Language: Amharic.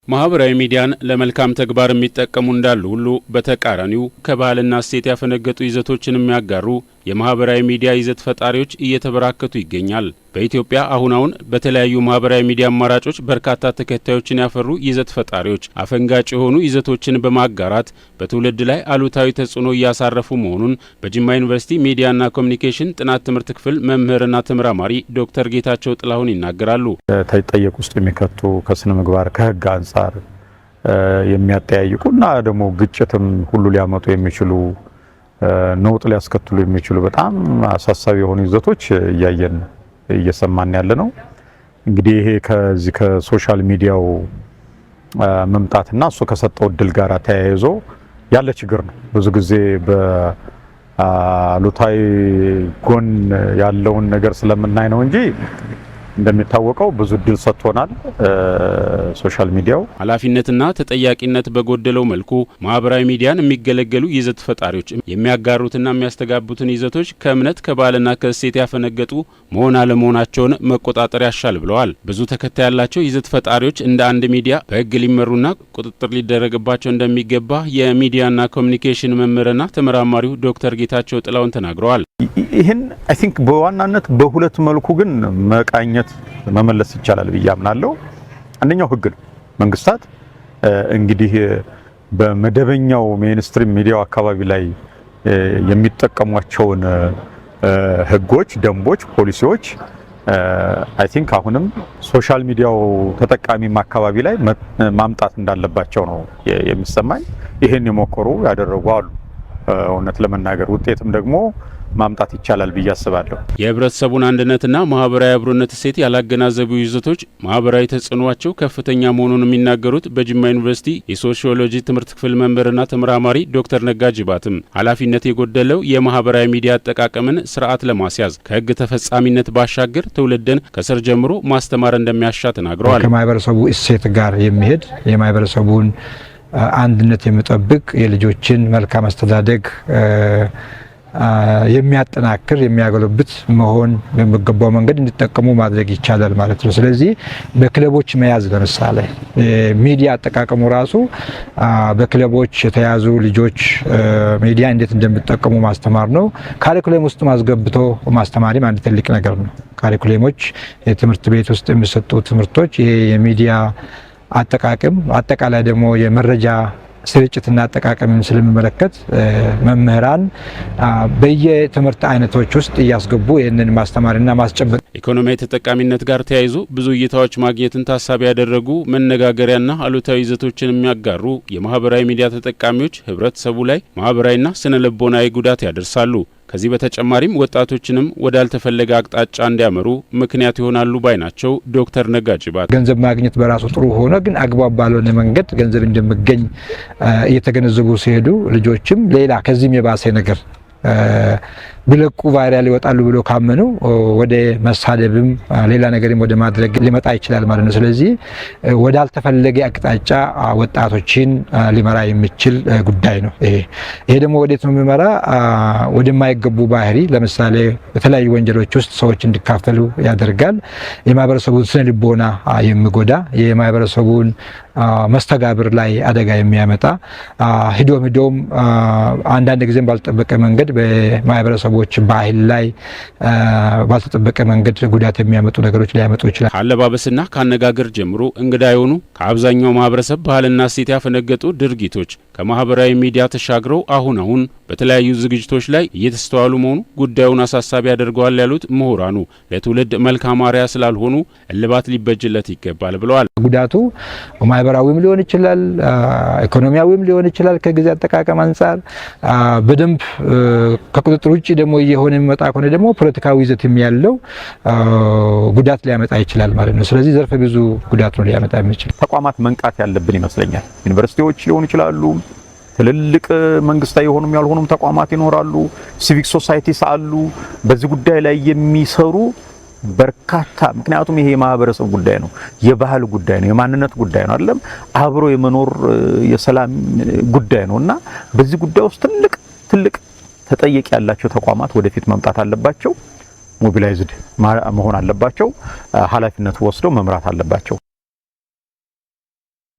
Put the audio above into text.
ማህበራዊ ሚዲያን ለመልካም ተግባር የሚጠቀሙ እንዳሉ ሁሉ በተቃራኒው ከባህልና እሴት ያፈነገጡ ይዘቶችን የሚያጋሩ የማህበራዊ ሚዲያ ይዘት ፈጣሪዎች እየተበራከቱ ይገኛል። በኢትዮጵያ አሁን በተለያዩ ማህበራዊ ሚዲያ አማራጮች በርካታ ተከታዮችን ያፈሩ ይዘት ፈጣሪዎች አፈንጋጭ የሆኑ ይዘቶችን በማጋራት በትውልድ ላይ አሉታዊ ተጽዕኖ እያሳረፉ መሆኑን በጅማ ዩኒቨርሲቲ ሚዲያና ኮሚኒኬሽን ጥናት ትምህርት ክፍል መምህርና ተመራማሪ ዶክተር ጌታቸው ጥላሁን ይናገራሉ። ተጠየቅ ውስጥ የሚከቱ ከስነ ምግባር ከህግ አንጻር የሚያጠያይቁና ደግሞ ግጭትም ሁሉ ሊያመጡ የሚችሉ ነውጥ ሊያስከትሉ የሚችሉ በጣም አሳሳቢ የሆኑ ይዘቶች እያየን እየሰማን ያለ ነው። እንግዲህ ይሄ ከዚህ ከሶሻል ሚዲያው መምጣትና እሱ ከሰጠው እድል ጋር ተያይዞ ያለ ችግር ነው። ብዙ ጊዜ በአሉታዊ ጎን ያለውን ነገር ስለምናይ ነው እንጂ እንደሚታወቀው ብዙ እድል ሰጥቶናል። ሶሻል ሚዲያው ኃላፊነትና ተጠያቂነት በጎደለው መልኩ ማህበራዊ ሚዲያን የሚገለገሉ ይዘት ፈጣሪዎች የሚያጋሩትና የሚያስተጋቡትን ይዘቶች ከእምነት ከባህልና ከእሴት ያፈነገጡ መሆን አለመሆናቸውን መቆጣጠር ያሻል ብለዋል። ብዙ ተከታይ ያላቸው ይዘት ፈጣሪዎች እንደ አንድ ሚዲያ በህግ ሊመሩና ቁጥጥር ሊደረግባቸው እንደሚገባ የሚዲያና ኮሚኒኬሽን መምህርና ተመራማሪው ዶክተር ጌታቸው ጥላሁን ተናግረዋል። ይህን አይ ቲንክ በዋናነት በሁለት መልኩ ግን መቃኘት መመለስ ይቻላል ብዬ አምናለሁ። አንደኛው ህግ ነው። መንግስታት እንግዲህ በመደበኛው ሜንስትሪም ሚዲያው አካባቢ ላይ የሚጠቀሟቸውን ህጎች፣ ደንቦች፣ ፖሊሲዎች አይ ቲንክ አሁንም ሶሻል ሚዲያው ተጠቃሚም አካባቢ ላይ ማምጣት እንዳለባቸው ነው የሚሰማኝ። ይሄን የሞከሩ ያደረጉ አሉ። እውነት ለመናገር ውጤትም ደግሞ ማምጣት ይቻላል ብዬ አስባለሁ። የህብረተሰቡን አንድነትና ማህበራዊ አብሮነት እሴት ያላገናዘቡ ይዘቶች ማህበራዊ ተጽዕኖአቸው ከፍተኛ መሆኑን የሚናገሩት በጅማ ዩኒቨርሲቲ የሶሺዮሎጂ ትምህርት ክፍል መምህርና ተመራማሪ ዶክተር ነጋ ጅባትም ኃላፊነት የጎደለው የማህበራዊ ሚዲያ አጠቃቀምን ስርዓት ለማስያዝ ከህግ ተፈጻሚነት ባሻገር ትውልድን ከስር ጀምሮ ማስተማር እንደሚያሻ ተናግረዋል። ከማህበረሰቡ እሴት ጋር የሚሄድ የማህበረሰቡን አንድነት የሚጠብቅ የልጆችን መልካም አስተዳደግ የሚያጠናክር የሚያገለብት መሆን በሚገባው መንገድ እንዲጠቀሙ ማድረግ ይቻላል ማለት ነው። ስለዚህ በክለቦች መያዝ ለምሳሌ ሚዲያ አጠቃቀሙ ራሱ በክለቦች የተያዙ ልጆች ሚዲያ እንዴት እንደሚጠቀሙ ማስተማር ነው። ካሪኩለም ውስጥ ማስገብቶ ማስተማሪም አንድ ትልቅ ነገር ነው። ካሪኩለሞች የትምህርት ቤት ውስጥ የሚሰጡ ትምህርቶች ይሄ የሚዲያ አጠቃቀም አጠቃላይ ደግሞ የመረጃ ስርጭትና አጠቃቀምን ስለሚመለከት መምህራን በየትምህርት አይነቶች ውስጥ እያስገቡ ይህንን ማስተማርና ማስጨበጥ ኢኮኖሚያዊ ተጠቃሚነት ጋር ተያይዞ ብዙ እይታዎች ማግኘትን ታሳቢ ያደረጉ መነጋገሪያና አሉታዊ ይዘቶችን የሚያጋሩ የማህበራዊ ሚዲያ ተጠቃሚዎች ህብረተሰቡ ላይ ማህበራዊና ስነ ልቦናዊ ጉዳት ያደርሳሉ። ከዚህ በተጨማሪም ወጣቶችንም ወዳልተፈለገ አቅጣጫ እንዲያመሩ ምክንያት ይሆናሉ ባይ ናቸው ዶክተር ነጋ ጅባት። ገንዘብ ማግኘት በራሱ ጥሩ ሆኖ ግን አግባብ ባልሆነ መንገድ ገንዘብ እንደሚገኝ እየተገነዘቡ ሲሄዱ ልጆችም ሌላ ከዚህም የባሰ ነገር ቢለቁ ቫይራል ይወጣሉ ብሎ ካመኑ ወደ መሳደብም ሌላ ነገርም ወደ ማድረግ ሊመጣ ይችላል ማለት ነው። ስለዚህ ወዳልተፈለገ አቅጣጫ ወጣቶችን ሊመራ የሚችል ጉዳይ ነው። ይሄ ደግሞ ወዴት ነው የሚመራ? ወደማይገቡ ባህሪ፣ ለምሳሌ በተለያዩ ወንጀሎች ውስጥ ሰዎች እንዲካፈሉ ያደርጋል። የማህበረሰቡን ስነ ልቦና የሚጎዳ የማህበረሰቡን መስተጋብር ላይ አደጋ የሚያመጣ ሂዶም አንዳንድ ጊዜም ባልተጠበቀ መንገድ በማህበረሰቦች ባህል ላይ ባልተጠበቀ መንገድ ጉዳት የሚያመጡ ነገሮች ሊያመጡ ይችላል። ከአለባበስና ከአነጋገር ጀምሮ እንግዳ የሆኑ ከአብዛኛው ማህበረሰብ ባህልና እሴት ያፈነገጡ ድርጊቶች ከማህበራዊ ሚዲያ ተሻግረው አሁን በተለያዩ ዝግጅቶች ላይ እየተስተዋሉ መሆኑ ጉዳዩን አሳሳቢ ያደርገዋል ያሉት ምሁራኑ ለትውልድ መልካም አርአያ ስላልሆኑ እልባት ሊበጅለት ይገባል ብለዋል። ጉዳቱ ማህበራዊም ሊሆን ይችላል፣ ኢኮኖሚያዊም ሊሆን ይችላል። ከጊዜ አጠቃቀም አንጻር በደንብ ከቁጥጥር ውጪ ደግሞ እየሆነ የሚመጣ ከሆነ ደግሞ ፖለቲካዊ ይዘትም ያለው ጉዳት ሊያመጣ ይችላል ማለት ነው። ስለዚህ ዘርፈ ብዙ ጉዳት ነው ሊያመጣ የሚችል። ተቋማት መንቃት ያለብን ይመስለኛል። ዩኒቨርሲቲዎች ሊሆኑ ይችላሉ፣ ትልልቅ መንግስታዊ የሆኑም ያልሆኑም ተቋማት ይኖራሉ፣ ሲቪክ ሶሳይቲስ አሉ። በዚህ ጉዳይ ላይ የሚሰሩ በርካታ ምክንያቱም ይሄ የማህበረሰብ ጉዳይ ነው፣ የባህል ጉዳይ ነው፣ የማንነት ጉዳይ ነው አይደለም፣ አብሮ የመኖር የሰላም ጉዳይ ነውና በዚህ ጉዳይ ውስጥ ትልቅ ተጠያቂ ያላቸው ተቋማት ወደፊት መምጣት አለባቸው። ሞቢላይዝድ መሆን አለባቸው። ኃላፊነት ወስደው መምራት አለባቸው።